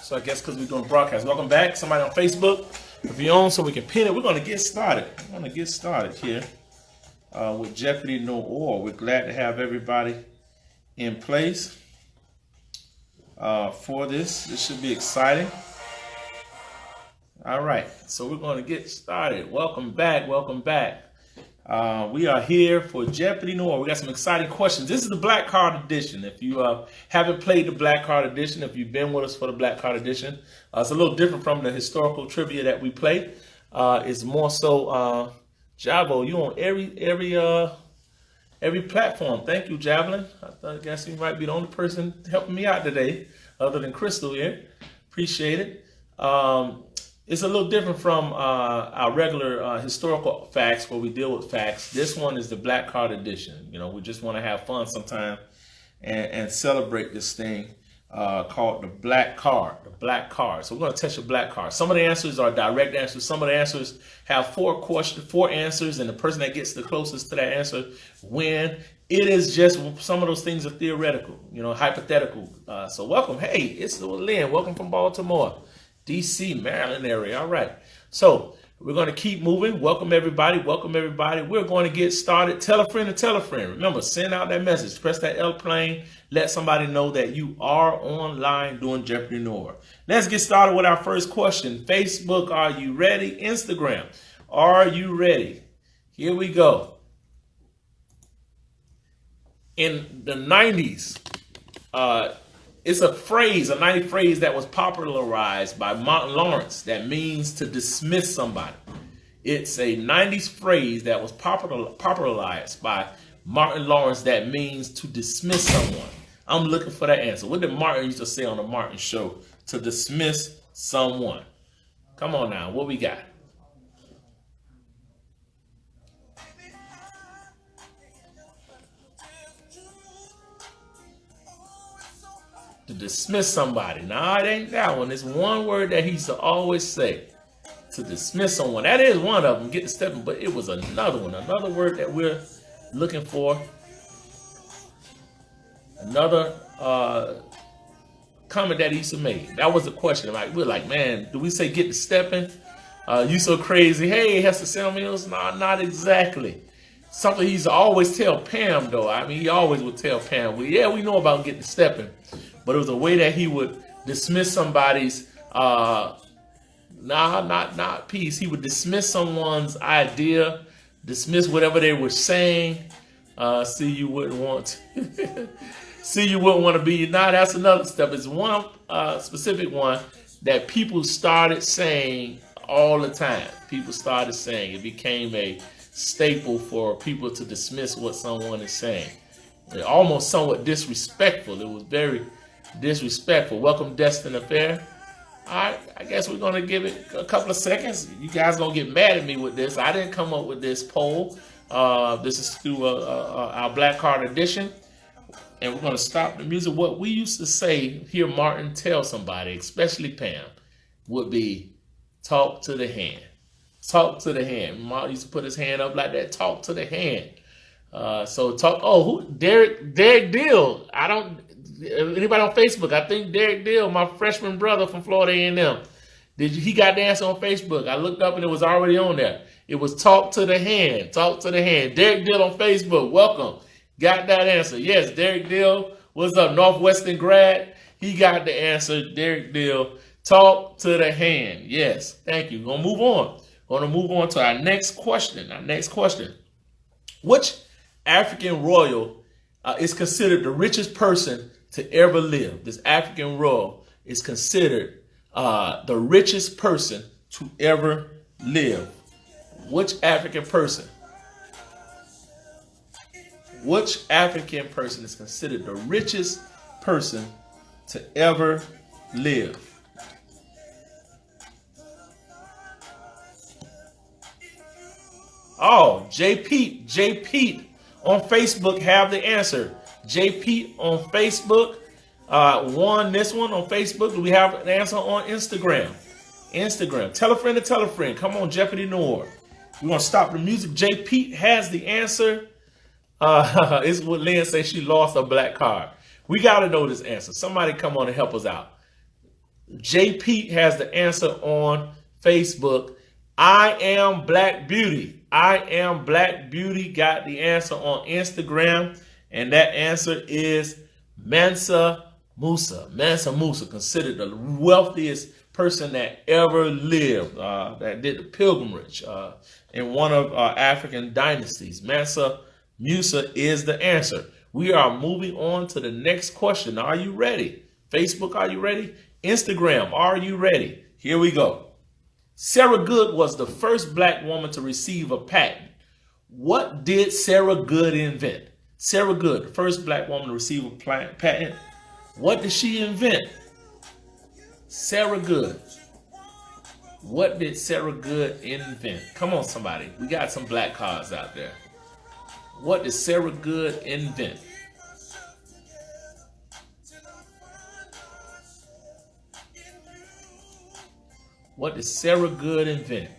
So I guess because we're doing broadcast. Welcome back. Somebody on Facebook. If you're on, so we can pin it. We're going to get started. We're going to get started here with Jeopardy Noir. We're glad to have everybody in place for this. This should be exciting. All right. So we're going to get started. Welcome back. Welcome back. We are here for Jeopardy Noir. We got some exciting questions. This is the Black Card Edition. If you haven't played the Black Card Edition, if you've been with us for the Black Card Edition, it's a little different from the historical trivia that we play. It's more so, Javo, you on every platform. Thank you, Javelin. I guess you might be the only person helping me out today, other than Crystal here. Appreciate it. It's a little different from our regular historical facts where we deal with facts. This one is the Black Card Edition. You know, we just want to have fun sometime and celebrate this thing called the Black Card. The Black Card. So we're going to test your Black Card. Some of the answers are direct answers. Some of the answers have four answers, and the person that gets the closest to that answer win. It is just some of those things are theoretical, you know, hypothetical. So welcome. Hey, it's Lynn. Welcome from Baltimore. DC, Maryland area. All right. So we're going to keep moving. Welcome, everybody. Welcome, everybody. We're going to get started. Tell a friend to tell a friend. Remember, send out that message. Press that airplane. Let somebody know that you are online doing Jeopardy Noir. Let's get started with our first question. Facebook, are you ready? Instagram, are you ready? Here we go. In the 90s, it's a phrase, a 90s phrase that was popularized by Martin Lawrence that means to dismiss somebody. It's a 90s phrase that was popularized by Martin Lawrence that means to dismiss someone. I'm looking for that answer. What did Martin used to say on the Martin Show? To dismiss someone. Come on now, what we got? To dismiss somebody. Nah, it ain't that one. It's one word that he used to always say. To dismiss someone. That is one of them. Get to stepping, but it was another one. Another word that we're looking for. Another comment that he used to make. That was the question. Like, we're like, man, do we say get to stepping? You so crazy. Hey, Hester Samuels. Nah, not exactly. Something he used to always tell Pam, though. I mean, he always would tell Pam, well, yeah, we know about getting to stepping. But it was a way that he would dismiss somebody's, not piece. He would dismiss someone's idea, dismiss whatever they were saying. See, you wouldn't want to. See, you wouldn't want to be. Nah, that's another step. It's one specific one that people started saying all the time. People started saying it became a staple for people to dismiss what someone is saying. Almost somewhat disrespectful. It was very disrespectful. Welcome, Destin Affair. All right, I guess we're going to give it a couple of seconds. You guys going to get mad at me with this. I didn't come up with this poll. This is through our Black Card Edition. And we're going to stop the music. What we used to say, hear Martin tell somebody, especially Pam, would be talk to the hand. Talk to the hand. Martin used to put his hand up like that. Talk to the hand. So talk. Oh, who? Derek Deal. Anybody on Facebook? I think Derek Deal, my freshman brother from Florida A&M. He got the answer on Facebook. I looked up and it was already on there. It was talk to the hand. Talk to the hand. Derek Deal on Facebook. Welcome. Got that answer. Yes, Derek Deal. What's up? Northwestern grad. He got the answer. Derek Deal. Talk to the hand. Yes. Thank you. Gonna move on. Gonna move on to our next question. Which African royal is considered the richest person to ever live? This African royal is considered the richest person to ever live. Which African person? Which African person is considered the richest person to ever live? Oh, J. Pete on Facebook have the answer. J. Pete on Facebook won this one on Facebook. Do we have an answer on Instagram? Tell a friend to tell a friend. Come on, Jeopardy Noir. We're going to stop the music. J. Pete has the answer. It's what Lynn says she lost a black card. We got to know this answer. Somebody come on and help us out. J. Pete has the answer on Facebook. I Am Black Beauty. I Am Black Beauty got the answer on Instagram. And that answer is Mansa Musa. Mansa Musa, considered the wealthiest person that ever lived, that did the pilgrimage in one of our African dynasties. Mansa Musa is the answer. We are moving on to the next question. Are you ready? Facebook, are you ready? Instagram, are you ready? Here we go. Sarah Good was the first black woman to receive a patent. What did Sarah Good invent? Sarah Good, the first black woman to receive a patent. What did she invent? Sarah Good. What did Sarah Good invent? Come on, somebody. We got some black cards out there. What did Sarah Good invent? What did Sarah Good invent?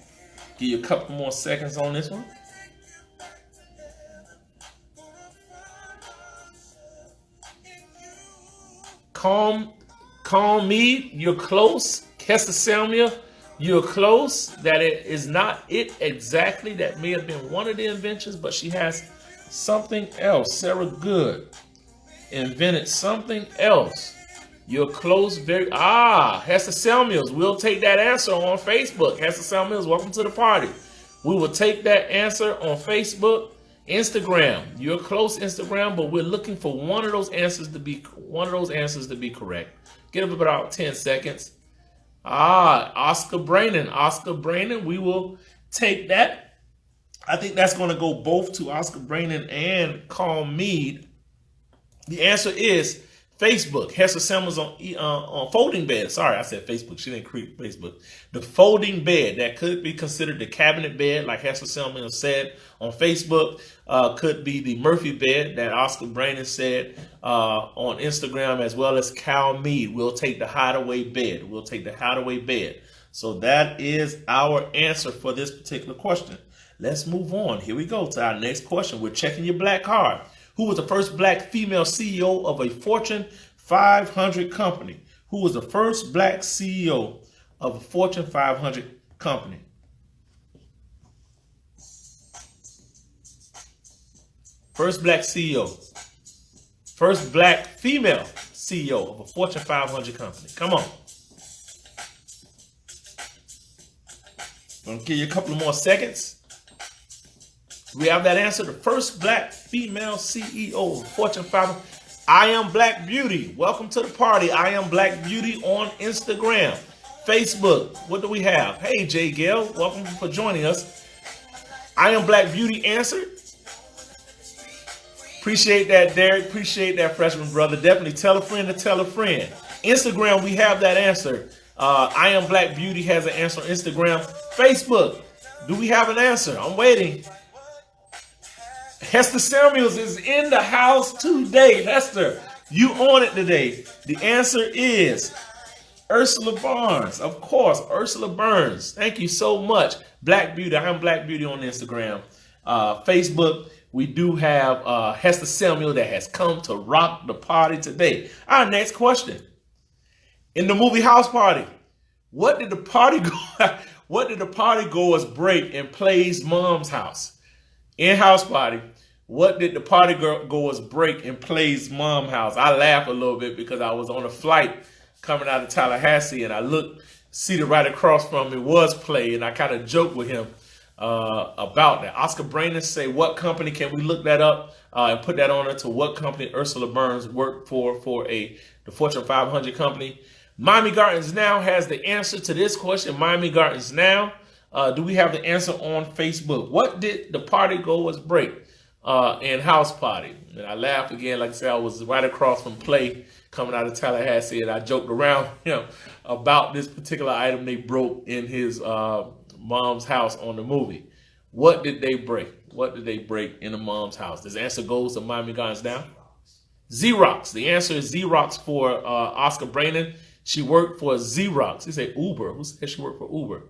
Give you a couple more seconds on this one. Calm me, you're close. Kessa Samuel, you're close. That it is not it exactly. That may have been one of the inventions, but she has something else. Sarah Good invented something else. You're close, Hester Samuels. We'll take that answer on Facebook. Hester Samuels, welcome to the party. We will take that answer on Facebook. Instagram, you're close, Instagram, but we're looking for one of those answers to be correct. Give it about 10 seconds. Oscar Brandon. Oscar Brandon, we will take that. I think that's going to go both to Oscar Brandon and Carl Mead. The answer is Facebook. Hester Samuels on folding bed. Sorry, I said Facebook. She didn't create Facebook. The folding bed, that could be considered the cabinet bed, like Hester Samuels said on Facebook. Could be the Murphy bed that Oscar Brandon said on Instagram, as well as Cal Mead. We'll take the hideaway bed. We'll take the hideaway bed. So that is our answer for this particular question. Let's move on. Here we go to our next question. We're checking your black card. Who was the first black female CEO of a Fortune 500 company? Who was the first black CEO of a Fortune 500 company? First black CEO. First black female CEO of a Fortune 500 company. Come on. I'm going to give you a couple of more seconds. We have that answer. The first black female CEO of Fortune 500. I Am Black Beauty. Welcome to the party. I Am Black Beauty on Instagram. Facebook. What do we have? Hey, Jay Gale. Welcome for joining us. I Am Black Beauty answered. Appreciate that, Derek. Appreciate that, freshman brother. Definitely tell a friend to tell a friend. Instagram, we have that answer. I Am Black Beauty has an answer on Instagram. Facebook. Do we have an answer? I'm waiting. Hester Samuels is in the house today. Hester, you on it today. The answer is Ursula Barnes. Of course, Ursula Burns. Thank you so much. Black Beauty. I Am Black Beauty on Instagram. Facebook, we do have Hester Samuel that has come to rock the party today. Our next question. In the movie House Party, what did the party goers break in Play's mom's house? In House Party, what did the party goers break in Play's mom's house? I laugh a little bit because I was on a flight coming out of Tallahassee and I looked, seated right across from me was Play, and I kind of joked with him about that. Oscar Brandon say, what company can we look that up and put that on to what company Ursula Burns worked for the Fortune 500 company? Miami Gardens Now has the answer to this question. Miami Gardens Now. Do we have the answer on Facebook? What did the party goers break in House Party? And I laughed again. Like I said, I was right across from Play coming out of Tallahassee, and I joked around him about this particular item they broke in his mom's house on the movie. What did they break? What did they break in the mom's house? This answer goes to Miami Gardens Now. Xerox. The answer is Xerox for Oscar Brandon. She worked for Xerox. He said Uber. Who said she worked for Uber?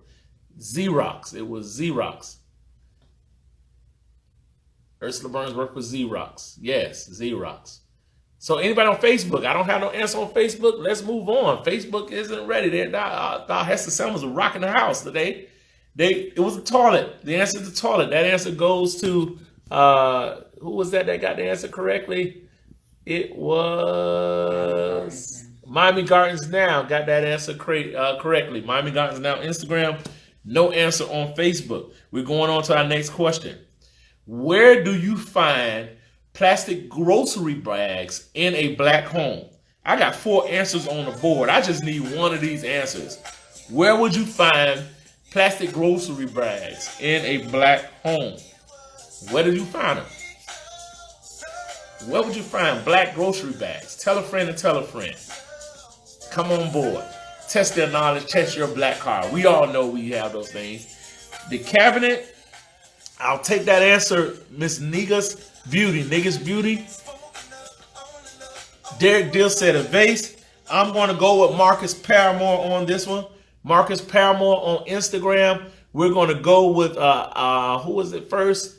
Xerox. It was Xerox. Ursula Burns worked for Xerox. Yes, Xerox. So anybody on Facebook? I don't have no answer on Facebook. Let's move on. Facebook isn't ready. Thou Hester Selmas was rocking the house today. It was a toilet. The answer is the toilet. That answer goes to who was that got the answer correctly? It was Miami Gardens Now got that answer correctly. Miami Gardens Now Instagram. No answer on Facebook. We're going on to our next question. Where do you find plastic grocery bags in a black home? I got 4 answers on the board. I just need one of these answers. Where would you find plastic grocery bags in a black home? Where did you find them? Where would you find black grocery bags? Tell a friend and tell a friend. Come on board. Test their knowledge. Test your black card. We all know we have those things. The cabinet. I'll take that answer, Miss Niggas Beauty. Niggas Beauty. Derek Dill said a vase. I'm going to go with Marcus Paramore on this one. Marcus Paramore on Instagram. We're going to go with, who was it first?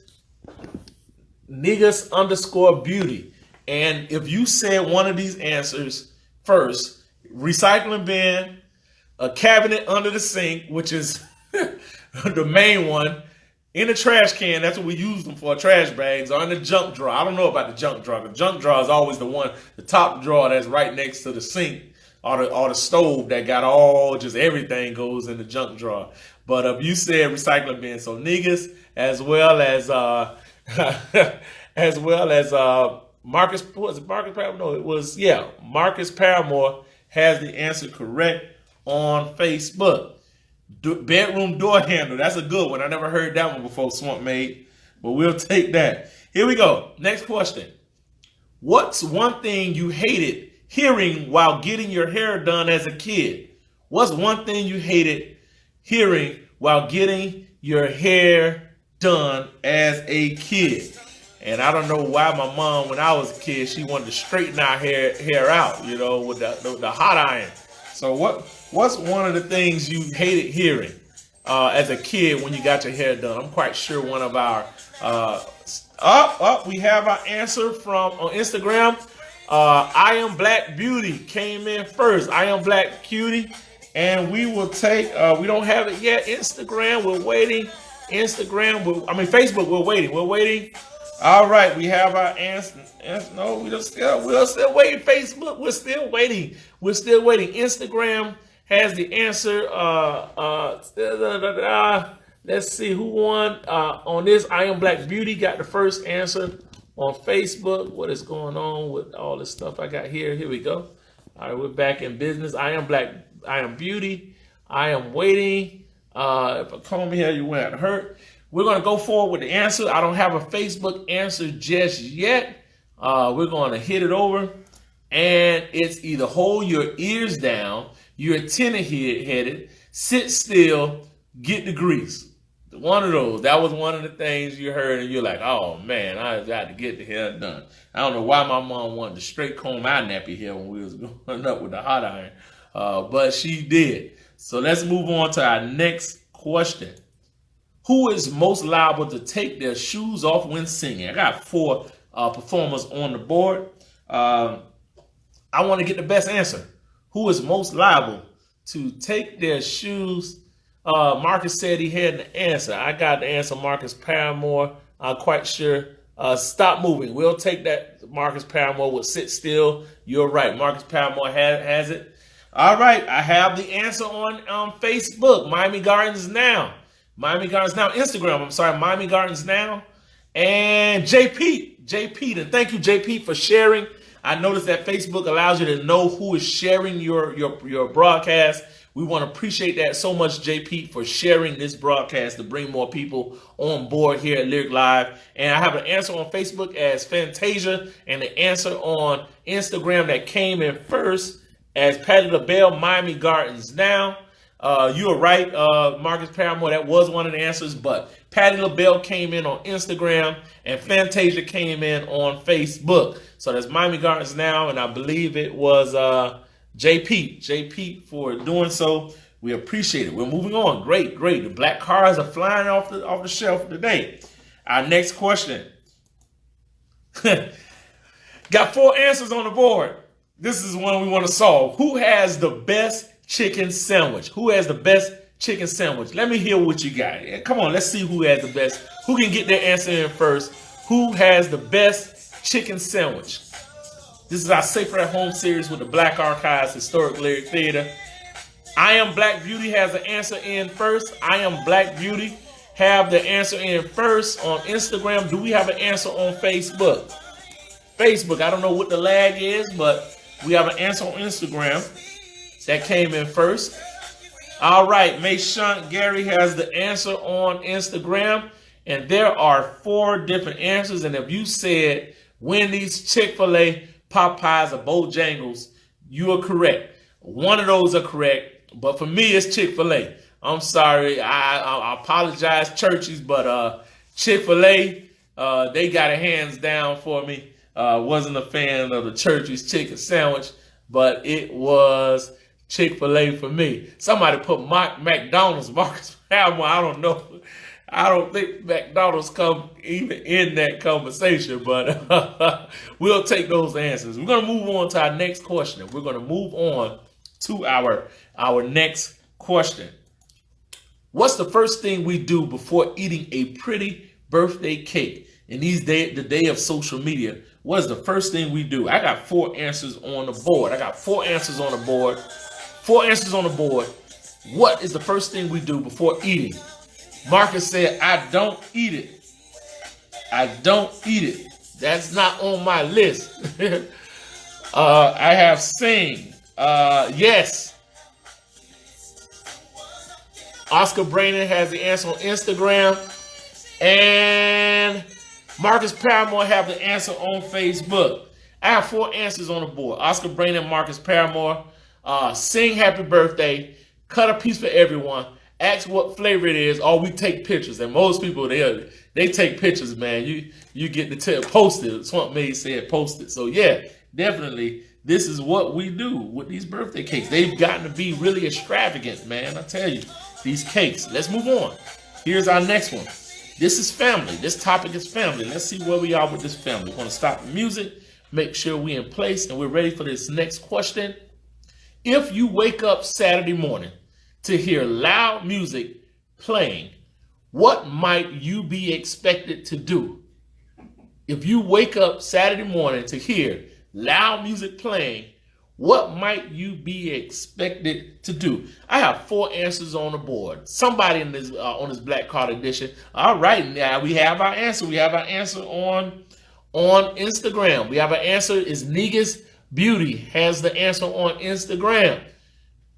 Niggas_beauty. And if you said one of these answers first, recycling bin, a cabinet under the sink, which is the main one, in a trash can, that's what we use them for, trash bags, or in the junk drawer. I don't know about the junk drawer. The junk drawer is always the top drawer that's right next to the sink or the stove that got just everything goes in the junk drawer. But if you said recycling bin, so niggas, as well as Marcus, was it Marcus Paramore? No, it was, Marcus Paramore has the answer correct on Facebook. Bedroom door handle. That's a good one. I never heard that one before, Swamp Maid. But we'll take that. Here we go. Next question. What's one thing you hated hearing while getting your hair done as a kid? What's one thing you hated hearing while getting your hair done as a kid? And I don't know why my mom, when I was a kid, she wanted to straighten our hair out, with the hot iron. So what's one of the things you hated hearing as a kid when you got your hair done? I'm quite sure one of our we have our answer from on Instagram. I Am Black Beauty came in first. I Am Black Cutie, and we will take. We don't have it yet. Instagram, we're waiting. Facebook, we're waiting. We're waiting. All right, we have our answer. No, we're still waiting. Facebook, we're still waiting. Instagram has the answer. Let's see who won on this. I Am Black Beauty got the first answer on Facebook. What is going on with all this stuff I got here? Here we go. All right, we're back in business. I Am Black. I Am Beauty. I am waiting. If I comb here, you won't hurt. We're going to go forward with the answer. I don't have a Facebook answer just yet. We're going to hit it over. And it's either hold your ears down, you're attentive-headed, sit still, get the grease. One of those. That was one of the things you heard, and you're like, oh, man, I got to get the hair done. I don't know why my mom wanted to straight comb my nappy hair when we was going up with the hot iron, but she did. So let's move on to our next question. Who is most liable to take their shoes off when singing? I got 4 performers on the board. I want to get the best answer. Who is most liable to take their shoes? Marcus said he had the answer. I got the answer, Marcus Paramore. I'm quite sure. Stop moving. We'll take that. Marcus Paramore will sit still. You're right. Marcus Paramore has it. All right. I have the answer on Facebook. Miami Gardens Now. Miami Gardens Now. Instagram. I'm sorry. Miami Gardens Now. And JP. And thank you, JP, for sharing. I noticed that Facebook allows you to know who is sharing your broadcast. We want to appreciate that so much, JP, for sharing this broadcast to bring more people on board here at Lyric Live. And I have an answer on Facebook as Fantasia, and the answer on Instagram that came in first as Patti LaBelle, Miami Gardens Now. You were right, Marcus Paramore. That was one of the answers, but Patti LaBelle came in on Instagram, and Fantasia came in on Facebook. So that's Miami Gardens Now, and I believe it was JP for doing so. We appreciate it. We're moving on. Great. The black cars are flying off the shelf today. Our next question. Got 4 answers on the board. This is one we want to solve. Who has the best chicken sandwich? Who has the best chicken sandwich? Let me hear what you got. Come on, let's see who has the best. Who can get their answer in first? Who has the best chicken sandwich? This is our Safer at Home series with the Black Archives Historic Lyric Theater. I Am Black Beauty has the answer in first. I Am Black Beauty have the answer in first on Instagram. Do we have an answer on Facebook? Facebook, I don't know what the lag is, but we have an answer on Instagram that came in first. All right, Mayshunt Gary has the answer on Instagram, and there are 4 different answers. And if you said Wendy's, Chick-fil-A, Popeyes, or Bojangles, you are correct. One of those are correct, but for me, it's Chick-fil-A. I'm sorry, I apologize, Churchies, but Chick-fil-A, they got it hands down for me. Wasn't a fan of the Churchies chicken sandwich, but it was Chick-fil-A for me. Somebody put McDonald's, Marcus Palmer. I don't know. I don't think McDonald's come even in that conversation, but we'll take those answers. We're going to move on to our next question. We're going to move on to our next question. What's the first thing we do before eating a pretty birthday cake? In the day of social media, what is the first thing we do? I got 4 answers on the board. 4 answers on the board. What is the first thing we do before eating? Marcus said, I don't eat it. I don't eat it. That's not on my list. I have sing. Yes. Oscar Brainen has the answer on Instagram. And Marcus Paramore have the answer on Facebook. I have 4 answers on the board. Oscar Brainen, Marcus Paramore. Sing happy birthday. Cut a piece for everyone. Ask what flavor it is, or we take pictures. And most people, they take pictures, man. You get to post it. Swamp Maid said post it. So yeah, definitely, this is what we do with these birthday cakes. They've gotten to be really extravagant, man. I tell you, these cakes. Let's move on. Here's our next one. This is family. This topic is family. Let's see where we are with this family. We're going to stop the music, make sure we're in place, and we're ready for this next question. If you wake up Saturday morning to hear loud music playing, what might you be expected to do? If you wake up Saturday morning to hear loud music playing, what might you be expected to do? I have 4 answers on the board. Somebody in this on this Black Card edition. All right, now we have our answer. We have our answer on Instagram. We have an answer. Is Negus Beauty has the answer on Instagram.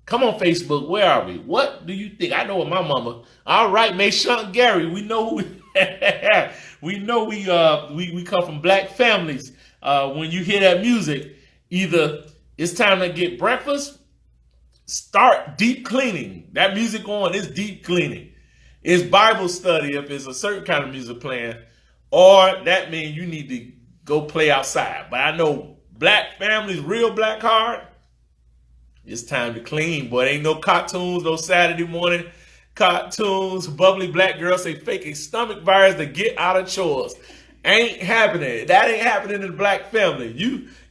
Come on, Facebook. Where are we? What do you think? I know what my mama. All right, Mayshunt Gary. We know who we know we come from black families. When you hear that music, either it's time to get breakfast, start deep cleaning. That music on is deep cleaning. It's Bible study if it's a certain kind of music playing, or that means you need to go play outside. But I know black families, real black hard, it's time to clean. Boy, ain't no cartoons, no Saturday morning cartoons. Bubbly black girls say faking stomach virus to get out of chores. Ain't happening. That ain't happening in the black family.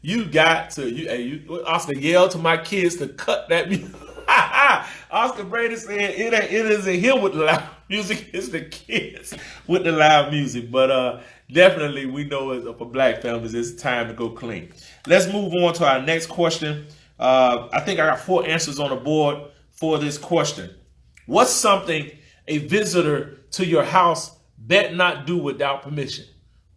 You got to, Oscar yelled to my kids to cut that music. Oscar Brady said it isn't him with the loud music, it's the kids with the loud music. But definitely we know for black families, it's time to go clean. Let's move on to our next question. I think I got 4 answers on the board for this question. What's something a visitor to your house bet not do without permission?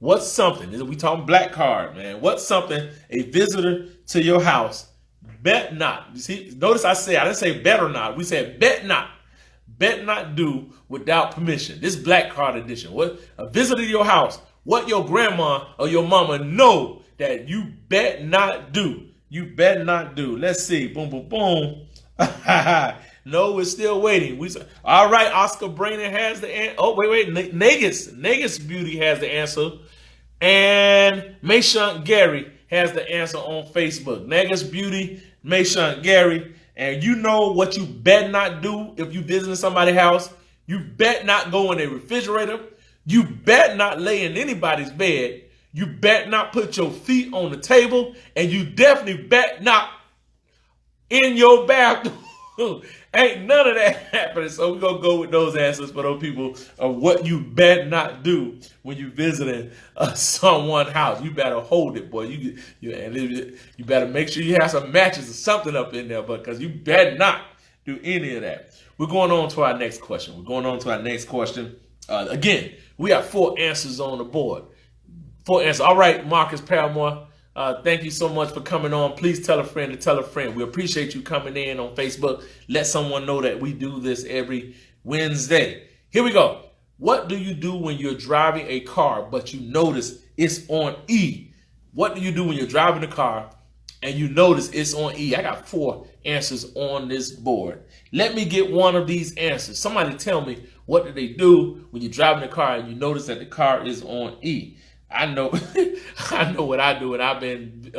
What's something? We talking black card, man. What's something a visitor to your house bet not? You see, notice I didn't say bet or not. We said bet not. Bet not do without permission. This black card edition. What a visitor to your house, what your grandma or your mama know that you bet not do. You bet not do. Let's see. Boom, boom, boom. No, we're still waiting. All right, Oscar Brainen has the answer. Oh, wait. Negus Beauty has the answer. And Mayshunt Gary has the answer on Facebook. Negus Beauty, Mayshunt Gary. And you know what you bet not do if you visit somebody's house? You bet not go in a refrigerator. You bet not lay in anybody's bed. You bet not put your feet on the table, and you definitely bet not in your bathroom. Ain't none of that happening. So we're going to go with those answers for those people of what you better not do when you're visiting someone's house. You better hold it, boy. You better make sure you have some matches or something up in there, because you better not do any of that. We're going on to our next question. Again, we have 4 answers on the board. 4 answers. All right, Marcus Paramore. Thank you so much for coming on. Please tell a friend to tell a friend. We appreciate you coming in on Facebook. Let someone know that we do this every Wednesday. Here we go. What do you do when you're driving a car but you notice it's on E? What do you do when you're driving a car and you notice it's on E? I got 4 answers on this board. Let me get one of these answers. Somebody tell me, what do they do when you're driving a car and you notice that the car is on E? I know what I do, and I've been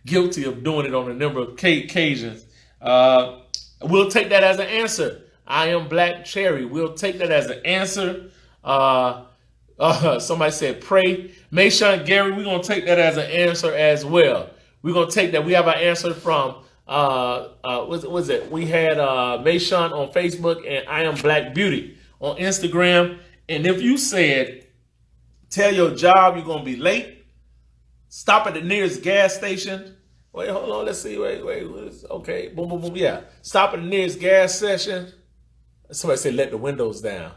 guilty of doing it on a number of occasions. We'll take that as an answer. I am Black Cherry. We'll take that as an answer. Somebody said pray. Mayshawn Gary, we're going to take that as an answer as well. We're going to take that. We have our answer from, what was it? We had Mayshawn on Facebook and I am Black Beauty on Instagram. And if you said, tell your job you're going to be late, stop at the nearest gas station. Wait, hold on. Let's see. Wait. Okay. Boom, boom, boom. Yeah. Stop at the nearest gas station. Somebody said, let the windows down.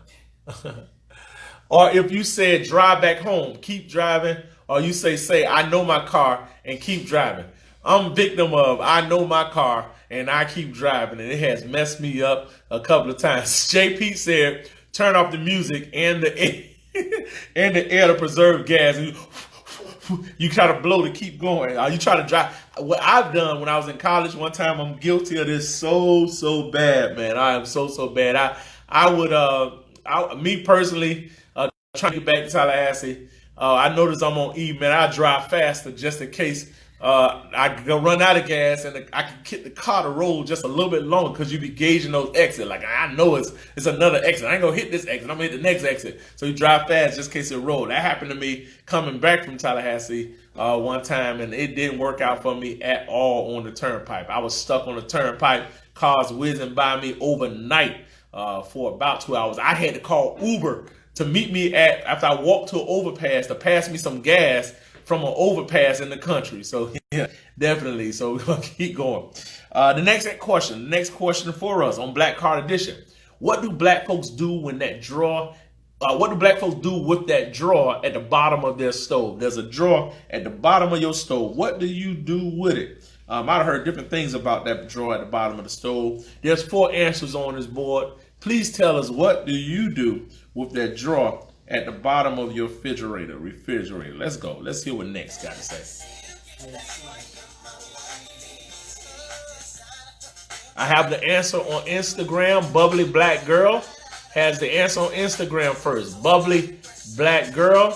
Or if you said, drive back home, keep driving. Or you say, I know my car and keep driving. I'm a victim of, I know my car and I keep driving. And it has messed me up a couple of times. JP said, turn off the music and the air to preserve gas. And you try to blow to keep going. You try to drive. What I've done when I was in college one time, I'm guilty of this so bad, man. I am so bad. Me personally, trying to get back to Tallahassee, I notice I'm on E, man. I drive faster just in case I can run out of gas and I can get the car to roll just a little bit longer, because you be gauging those exits. Like, I know it's another exit. I ain't gonna hit this exit. I'm gonna hit the next exit. So you drive fast just in case it rolls. That happened to me coming back from Tallahassee one time, and it didn't work out for me at all on the turnpike. I was stuck on the turnpike, cars whizzing by me overnight for about 2 hours. I had to call Uber to meet me after I walked to an overpass to pass me some gas from an overpass in the country. So yeah, definitely. So we're gonna keep going. The next question for us on Black Card Edition. What do black folks do when that drawer? What do black folks do with that drawer at the bottom of their stove? There's a drawer at the bottom of your stove. What do you do with it? I've heard different things about that drawer at the bottom of the stove. There's 4 answers on this board. Please tell us, what do you do with that drawer at the bottom of your refrigerator? Let's go. Let's hear what Nick's got to say. I have the answer on Instagram. Bubbly Black Girl has the answer on Instagram first. Bubbly Black Girl.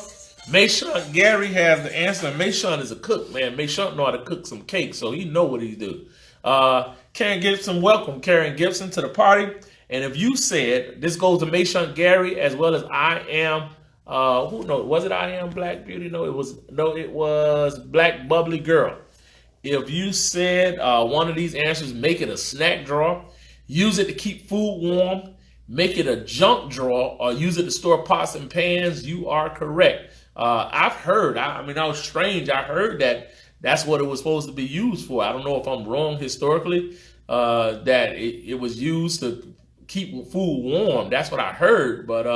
Mayshawn Gary has the answer. Mayshawn is a cook, man. Mayshawn know how to cook some cake, so he know what he do. Karen Gibson, welcome Karen Gibson to the party. And if you said, this goes to Mayshawn Gary as well as I am, was it I am Black Beauty? No, it was Black Bubbly Girl. If you said one of these answers, make it a snack drawer, use it to keep food warm, make it a junk drawer, or use it to store pots and pans, you are correct. I've heard, I was strange, I heard that that's what it was supposed to be used for. I don't know if I'm wrong historically, that it was used to keep food warm. That's what I heard, but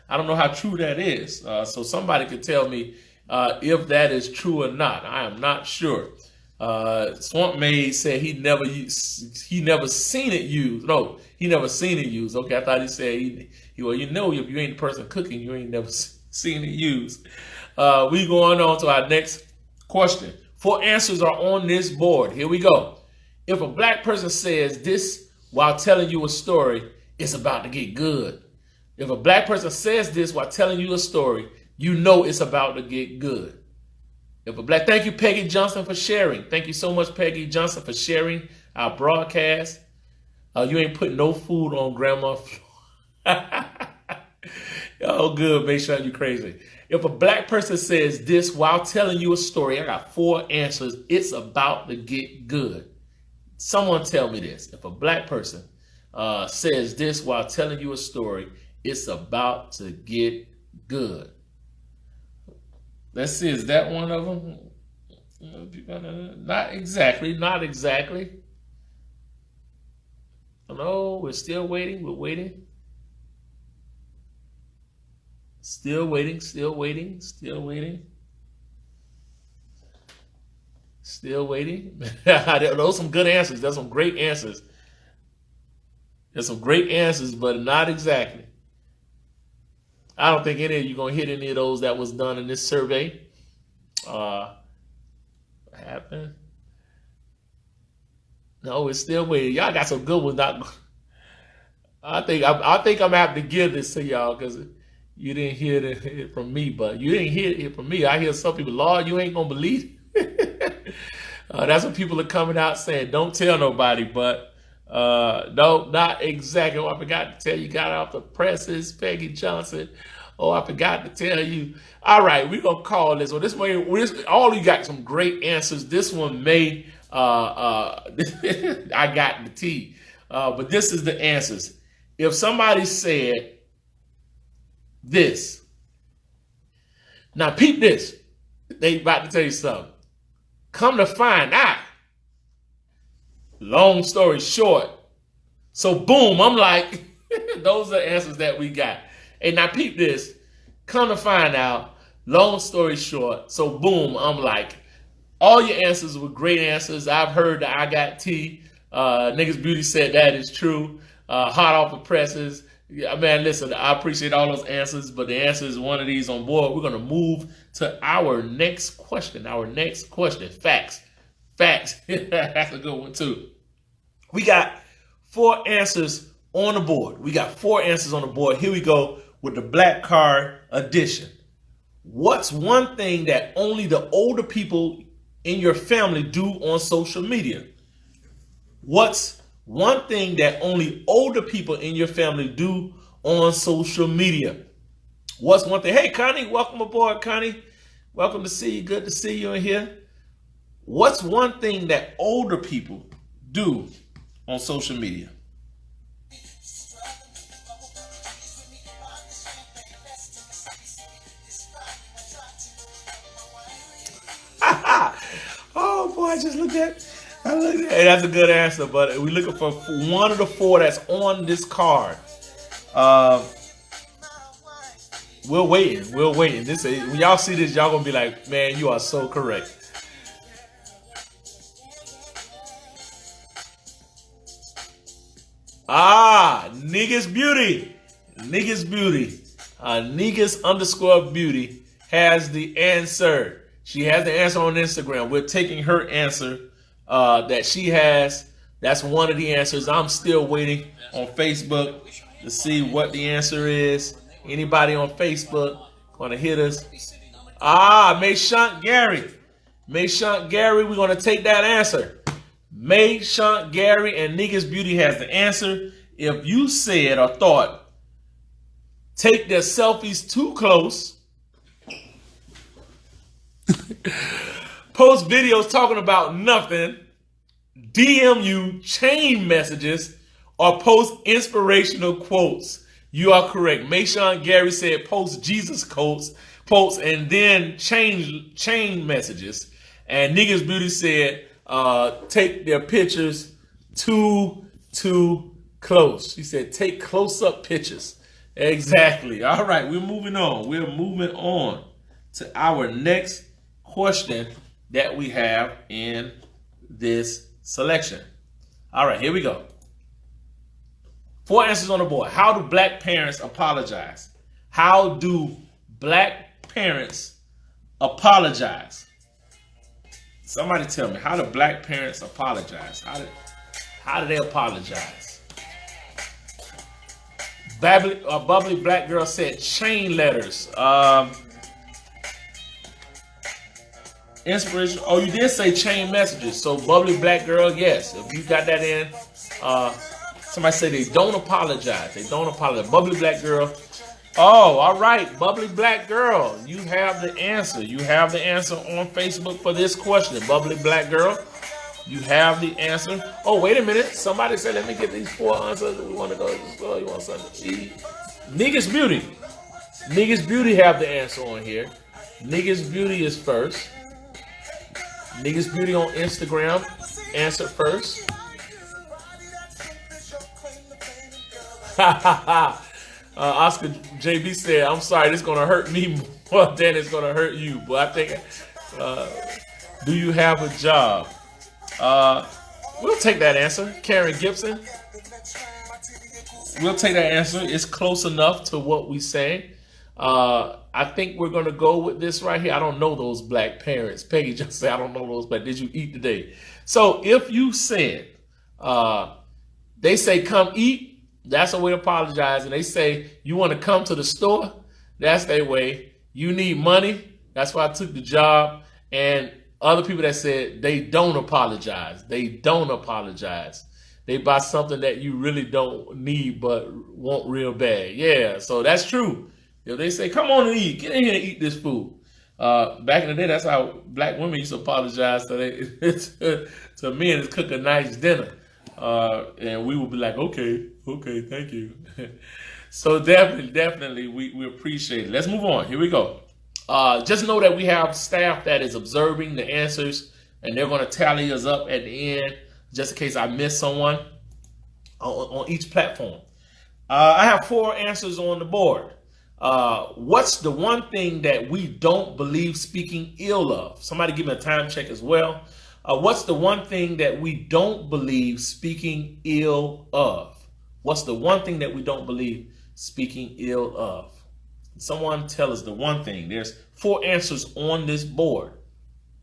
I don't know how true that is. So somebody could tell me if that is true or not. I am not sure. Swamp Maid said he never seen it used. No, he never seen it used. Okay, I thought he said well, you know, if you ain't the person cooking, you ain't never seen it used. We going on to our next question. 4 answers are on this board. Here we go. If a black person says this while telling you a story, it's about to get good. If a black person says this while telling you a story, you know it's about to get good. Thank you, Peggy Johnson, for sharing. Thank you so much, Peggy Johnson, for sharing our broadcast. You ain't putting no food on Grandma. Oh, good. Make sure you crazy. If a black person says this while telling you a story, I got 4 answers. It's about to get good. Someone tell me this. If a black person says this while telling you a story, it's about to get good. Let's see. Is that one of them? Not exactly. Not exactly. No, we're still waiting. We're waiting. Still waiting, still waiting, still waiting. Still waiting. Those are some good answers. There's some great answers. There's some great answers, but not exactly. I don't think any of you going to hit any of those that was done in this survey. What happened? No, it's still waiting. Y'all got some good ones. I think I'm gonna have to give this to y'all because you didn't hear it from me, but you didn't hear it from me. I hear some people, Lord, you ain't gonna believe it. That's what people are coming out saying. Don't tell nobody, but no, not exactly. Oh, I forgot to tell you, got off the presses, Peggy Johnson. Oh, I forgot to tell you. All right, we're gonna call this one. This way, all of you got some great answers. This one may I got the T. But this is the answers. If somebody said this, now peep this. They about to tell you something. Come to find out. Long story short. So boom, I'm like, those are the answers that we got. And now peep this. Come to find out. Long story short. So boom, I'm like, all your answers were great answers. I've heard that I got T. Niggas Beauty said that is true. Hot off the presses. Yeah, man, listen, I appreciate all those answers, but the answer is one of these on board. We're going to move to our next question. Our next question. Facts. Facts. That's a good one, too. We got 4 answers on the board. We got 4 answers on the board. Here we go with the Black Card edition. What's one thing that only the older people in your family do on social media? What's one thing that only older people in your family do on social media? What's one thing? Hey, Connie, welcome aboard, Connie. Welcome to see you. Good to see you in here. What's one thing that older people do on social media? Oh, boy, I just looked at. Hey, that's a good answer, but we're looking for one of the 4 that's on this card. We're waiting. We're waiting. When y'all see this, y'all gonna be like, man, you are so correct. Niggas Beauty. Niggas Beauty. Niggas_beauty has the answer. She has the answer on Instagram. We're taking her answer that she has. That's one of the answers. I'm still waiting on Facebook to see what the answer is. Anybody on Facebook gonna hit us? Mayshunt Gary. Mayshunt Gary, we're gonna take that answer. Mayshunt Gary and Niggas Beauty has the answer. If you said or thought, take their selfies too close, post videos talking about nothing, DM you chain messages, or post inspirational quotes, you are correct. Mayshawn Gary said post Jesus quotes, and then chain messages. And Niggas Beauty said take their pictures too close. She said take close-up pictures. Exactly. All right, we're moving on. We're moving on to our next question that we have in this selection. All right, here we go. 4 answers on the board. How do black parents apologize? How do black parents apologize? Somebody tell me, how do black parents apologize? How do they apologize? Bubbly Black Girl said chain letters. Inspiration. Oh, you did say chain messages. So Bubbly Black Girl, yes. If you got that in, somebody say they don't apologize. They don't apologize. Bubbly Black Girl, Oh, all right. Bubbly Black Girl, you have the answer. You have the answer on Facebook for this question. Bubbly Black Girl, you have the answer. Oh, wait a minute. Somebody said, let me get these 4 answers. We want to go to the store. You want something to eat? Niggas Beauty. Niggas Beauty have the answer on here. Niggas Beauty is first. Niggas Beauty on Instagram answered first. Oscar JB said, I'm sorry, this is going to hurt me more than it's going to hurt you. But I think, do you have a job? We'll take that answer. Karen Gibson. We'll take that answer. It's close enough to what we say. I think we're going to go with this right here. I don't know those black parents. Peggy just said, I don't know those, but did you eat today? So if you said, they say come eat, that's a way to apologize. And they say you want to come to the store, that's their way. You need money, that's why I took the job. And other people that said they don't apologize. They don't apologize. They buy something that you really don't need but want real bad. Yeah, so that's true. If they say, come on and eat, get in here and eat this food. Back in the day, that's how black women used to apologize to men and cook a nice dinner. And we would be like, okay, thank you. So definitely, we appreciate it. Let's move on. Here we go. Just know that we have staff that is observing the answers, and they're going to tally us up at the end, just in case I miss someone on each platform. I have 4 answers on the board. What's the one thing that we don't believe speaking ill of? Somebody give me a time check as well. What's the one thing that we don't believe speaking ill of? What's the one thing that we don't believe speaking ill of? Someone tell us the one thing. There's 4 answers on this board.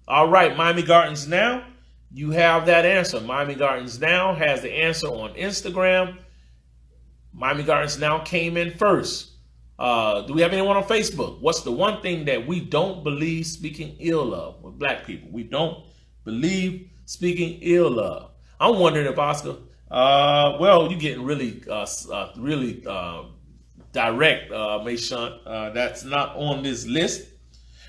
All right, Miami Gardens Now, you have that answer. Miami Gardens Now has the answer on Instagram. Miami Gardens Now came in first. Do we have anyone on Facebook? What's the one thing that we don't believe speaking ill of with black people? We don't believe speaking ill of. I'm wondering if Oscar, well, you're getting really direct, Mayshawn. That's not on this list.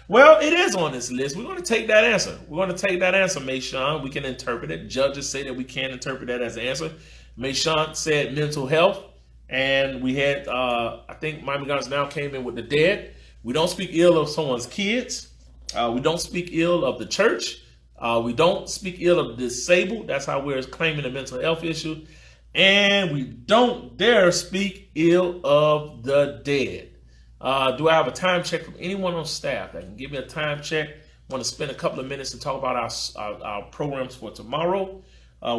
Well, it is on this list. We're going to take that answer. We're going to take that answer, Mayshawn. We can interpret it. Judges say that we can interpret that as an answer. Mayshawn said mental health. And we had, I think Miami Gardens Now came in with the dead. We don't speak ill of someone's kids. We don't speak ill of the church. We don't speak ill of the disabled. That's how we're claiming a mental health issue. And we don't dare speak ill of the dead. Do I have a time check from anyone on staff that can give me a time check? I want to spend a couple of minutes to talk about our programs for tomorrow.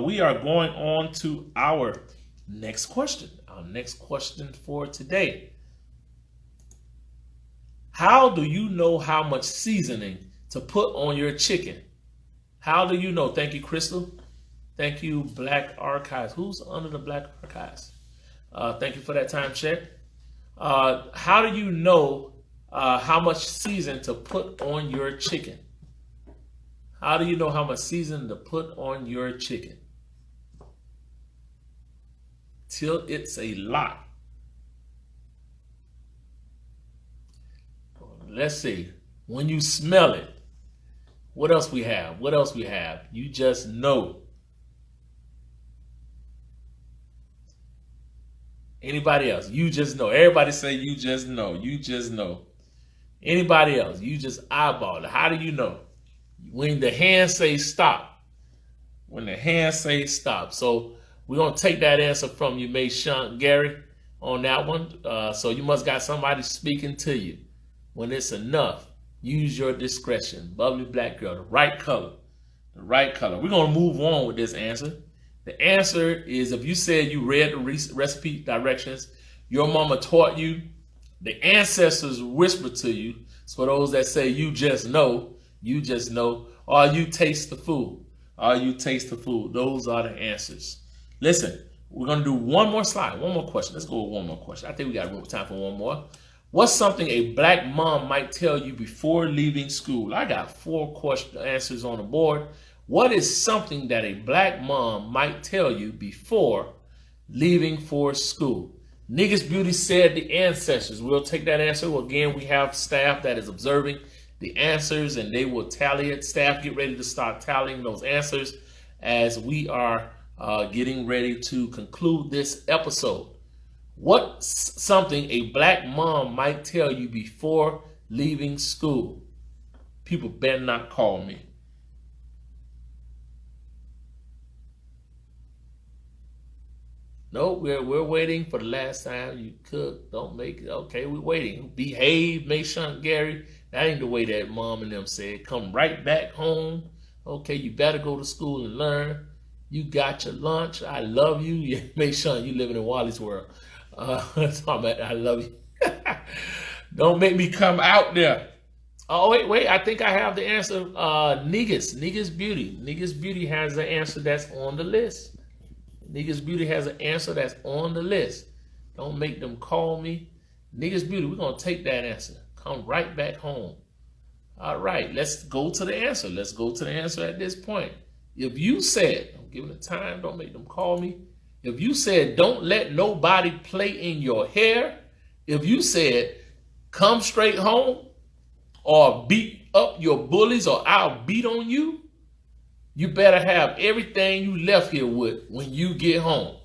We are going on to our next question. Our next question for today. How do you know how much seasoning to put on your chicken? How do you know? Thank you, Crystal. Thank you, Black Archives. Who's under the Black Archives? Thank you for that time check. How do you know how much season to put on your chicken? How do you know how much season to put on your chicken? Till it's a lot. Let's see. When you smell it, what else we have? What else we have? You just know. Anybody else? You just know. Everybody say you just know. You just know. Anybody else? You just eyeball it. How do you know? When the hand says stop. When the hand says stop. So we're going to take that answer from you, Mayshawn Gary, on that one. So you must got somebody speaking to you. When it's enough, use your discretion. Bubbly Black Girl, the right color. The right color. We're going to move on with this answer. The answer is, if you said you read the recipe directions, your mama taught you, the ancestors whispered to you. So for those that say you just know, or you taste the food. Or you taste the food. Those are the answers. Listen, we're going to do one more slide, one more question. Let's go with one more question. I think we got time for one more. What's something a black mom might tell you before leaving school? I got 4 answers on the board. What is something that a black mom might tell you before leaving for school? Niggas Beauty said the ancestors. We'll take that answer. Well, again, we have staff that is observing the answers, and they will tally it. Staff, get ready to start tallying those answers as we are getting ready to conclude this episode. What's something a black mom might tell you before leaving school? People better not call me. No, we're waiting for the last time you cook. Don't make it. Okay, we're waiting. Behave, make sure, Gary. That ain't the way that mom and them said. Come right back home. Okay, you better go to school and learn. You got your lunch. I love you. Yeah, make sure you living in Wally's world. I love you. Don't make me come out there. Oh, wait. I think I have the answer. Niggas Beauty. Niggas Beauty has the answer that's on the list. Niggas Beauty has an answer that's on the list. Don't make them call me. Niggas Beauty, we're going to take that answer. Come right back home. All right, let's go to the answer. Let's go to the answer at this point. If you said, I'm giving it time, don't make them call me. If you said, don't let nobody play in your hair. If you said, come straight home or beat up your bullies or I'll beat on you, you better have everything you left here with when you get home.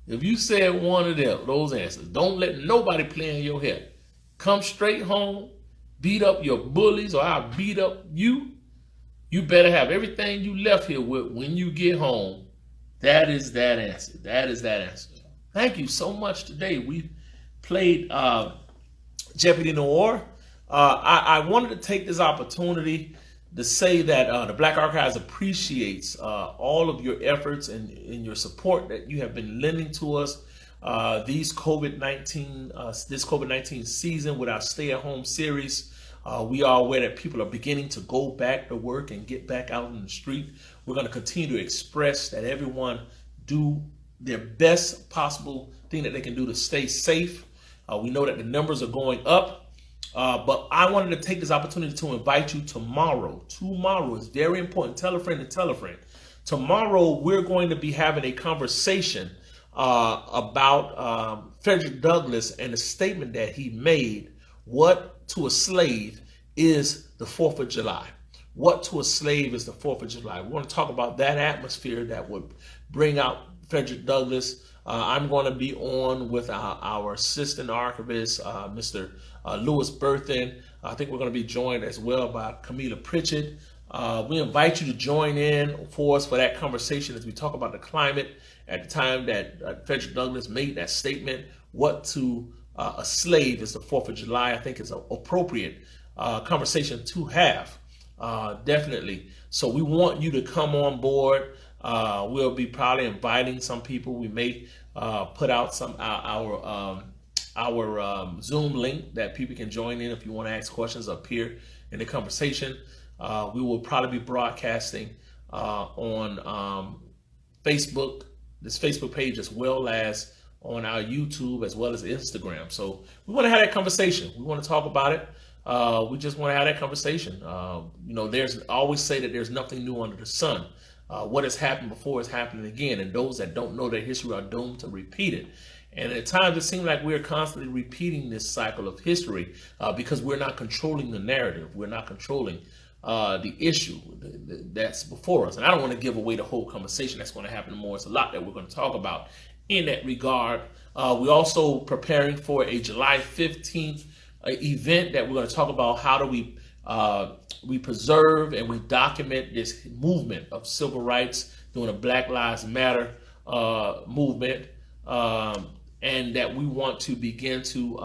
If you said one of them, those answers, don't let nobody play in your hair. Come straight home, beat up your bullies or I'll beat up you. You better have everything you left here with when you get home. That is that answer. That is that answer. Thank you so much today. We played Jeopardy Noir. I wanted to take this opportunity to say that the Black Archives appreciates all of your efforts and your support that you have been lending to us this COVID-19 season with our stay-at-home series. We are aware that people are beginning to go back to work and get back out in the street. We're going to continue to express that everyone do their best possible thing that they can do to stay safe. We know that the numbers are going up. But I wanted to take this opportunity to invite you tomorrow. Tomorrow is very important. Tell a friend and tell a friend. Tomorrow, we're going to be having a conversation about Frederick Douglass and the statement that he made. What to a slave is the 4th of July. What to a slave is the 4th of July. We want to talk about that atmosphere that would bring out Frederick Douglass. I'm going to be on with our assistant archivist, Mr. Lewis Berthen. I think we're going to be joined as well by Camila Pritchett. We invite you to join in for us for that conversation as we talk about the climate at the time that Frederick Douglass made that statement. What to a slave is the 4th of July. I think it's an appropriate conversation to have, definitely. So we want you to come on board. We'll be probably inviting some people. We may put out our Zoom link that people can join in if you want to ask questions up here in the conversation. We will probably be broadcasting on Facebook, this Facebook page, as well as on our YouTube, as well as Instagram. So we want to have that conversation. We want to talk about it. We just want to have that conversation. There's always say that there's nothing new under the sun. What has happened before is happening again, and those that don't know their history are doomed to repeat it. And at times it seems like we're constantly repeating this cycle of history because we're not controlling the narrative. We're not controlling the issue that's before us. And I don't want to give away the whole conversation that's going to happen tomorrow. It's a lot that we're going to talk about in that regard. We're also preparing for a July 15th event that we're going to talk about how do we preserve and we document this movement of civil rights during the Black Lives Matter movement, and that we want to begin to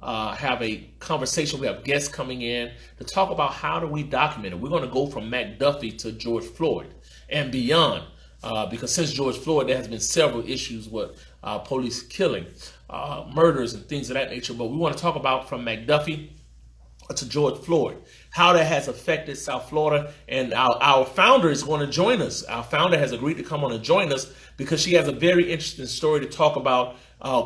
have a conversation. We have guests coming in to talk about how do we document it. We're going to go from McDuffie to George Floyd and beyond, because since George Floyd, there has been several issues with police killing, murders, and things of that nature. But we want to talk about from McDuffie to George Floyd, how that has affected South Florida. And our founder is going to join us. Our founder has agreed to come on and join us because she has a very interesting story to talk about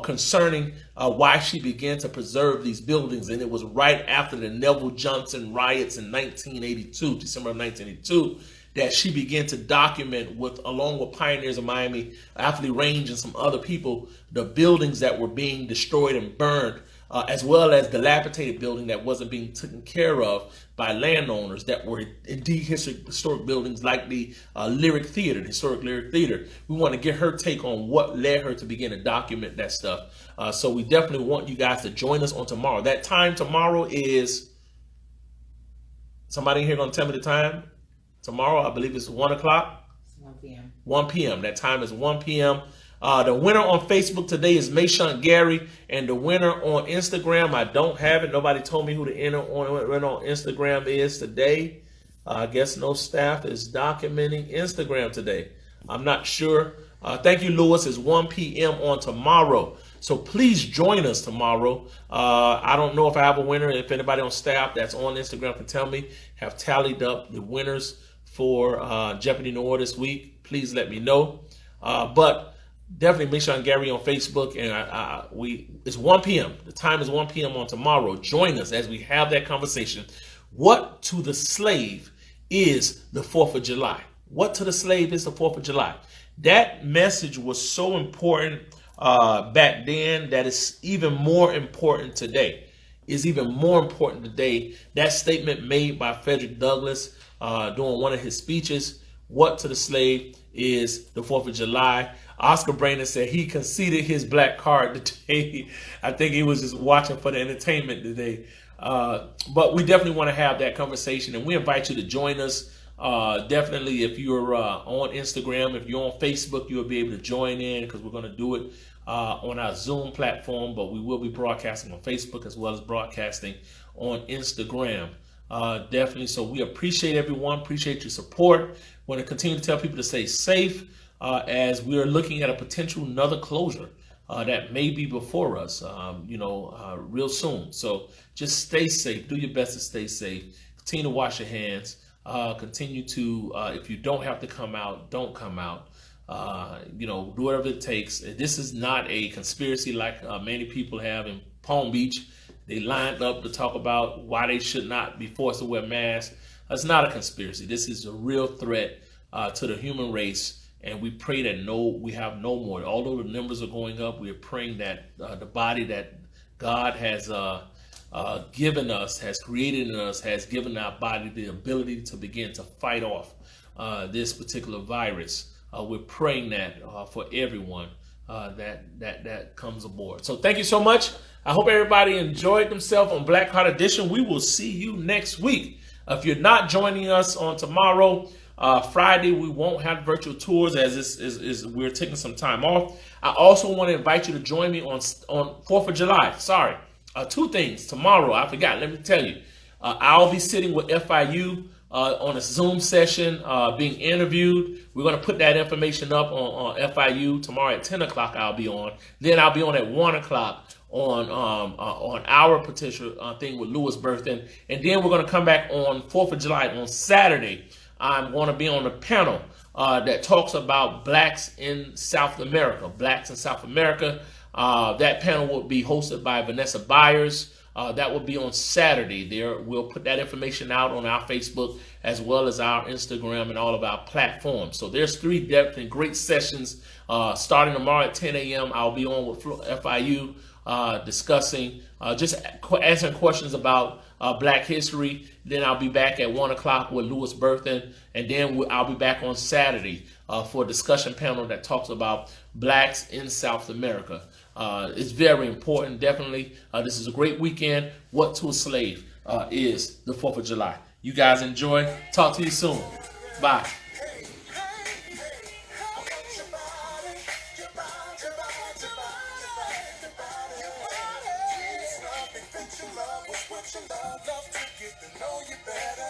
concerning why she began to preserve these buildings. And it was right after the Neville Johnson riots in 1982, December of 1982. that she began to document along with Pioneers of Miami, Athlete Range, and some other people, the buildings that were being destroyed and burned, as well as dilapidated building that wasn't being taken care of by landowners that were indeed historic buildings like the Lyric Theater, the historic Lyric Theater. We want to get her take on what led her to begin to document that stuff. So we definitely want you guys to join us on tomorrow. That time tomorrow is, somebody here going to tell me the time? Tomorrow, I believe it's 1 o'clock. 1 p.m. 1 p.m. That time is 1 p.m. The winner on Facebook today is Mayshawn Gary, and the winner on Instagram, I don't have it. Nobody told me who the winner on Instagram is today. I guess no staff is documenting Instagram today. I'm not sure. Thank you, Lewis. It's 1 p.m. on tomorrow. So please join us tomorrow. I don't know if I have a winner. If anybody on staff that's on Instagram can tell me, have tallied up the winners for Jeopardy Noir this week, please let me know. But definitely make sure I'm Gary on Facebook, and it's 1 p.m. The time is 1 p.m. on tomorrow. Join us as we have that conversation. What to the slave is the 4th of July? What to the slave is the 4th of July? That message was so important back then that it's even more important today. Is even more important today. That statement made by Frederick Douglass during one of his speeches, what to the slave is the 4th of July. Oscar Brandon said he conceded his black card today. I think he was just watching for the entertainment today. But we definitely want to have that conversation, and we invite you to join us. Definitely, if you're on Instagram, if you're on Facebook, you'll be able to join in, because we're going to do it on our Zoom platform, but we will be broadcasting on Facebook as well as broadcasting on Instagram. Definitely. So we appreciate everyone, appreciate your support. Want to continue to tell people to stay safe as we are looking at a potential another closure that may be before us, real soon. So just stay safe. Do your best to stay safe. Continue to wash your hands. Continue to, if you don't have to come out, don't come out. Do whatever it takes. This is not a conspiracy like many people have in Palm Beach. They lined up to talk about why they should not be forced to wear masks. It's not a conspiracy. This is a real threat to the human race, and we pray that we have no more. Although the numbers are going up, we are praying that the body that God has given us, has created in us, has given our body the ability to begin to fight off this particular virus. We're praying that for everyone that comes aboard. So thank you so much. I hope everybody enjoyed themselves on Black Heart Edition. We will see you next week. If you're not joining us on tomorrow, Friday, we won't have virtual tours as we're taking some time off. I also want to invite you to join me on 4th of July. Sorry. Two things. Tomorrow, I forgot. Let me tell you. I'll be sitting with FIU on a Zoom session, being interviewed. We're going to put that information up on FIU tomorrow at 10 o'clock. I'll be on. Then I'll be on at 1 o'clock on our potential thing with Lewis Burton. And then we're going to come back on 4th of July on Saturday. I'm going to be on a panel that talks about blacks in South America. Blacks in South America. That panel will be hosted by Vanessa Byers. That will be on Saturday. We'll put that information out on our Facebook as well as our Instagram and all of our platforms. So there's 3 definitely great sessions starting tomorrow at 10 a.m. I'll be on with FIU discussing, just answering questions about Black history. Then I'll be back at 1 o'clock with Lewis Burton, and then I'll be back on Saturday for a discussion panel that talks about blacks in South America. It's very important, definitely. This is a great weekend. What to a slave is the 4th of July. You guys enjoy. Talk to you soon. Bye.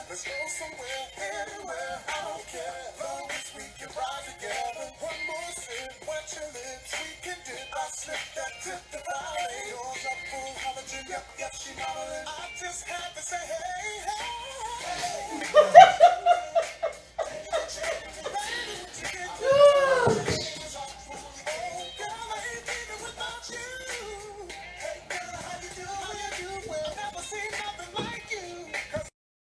Let's go somewhere, anywhere, I don't care. Long as we can ride together. One more sip, wet your lips, we can dip. I slip that tip the valley. Yours up full halogen, yep, she modeling. I just had to say hey, hey.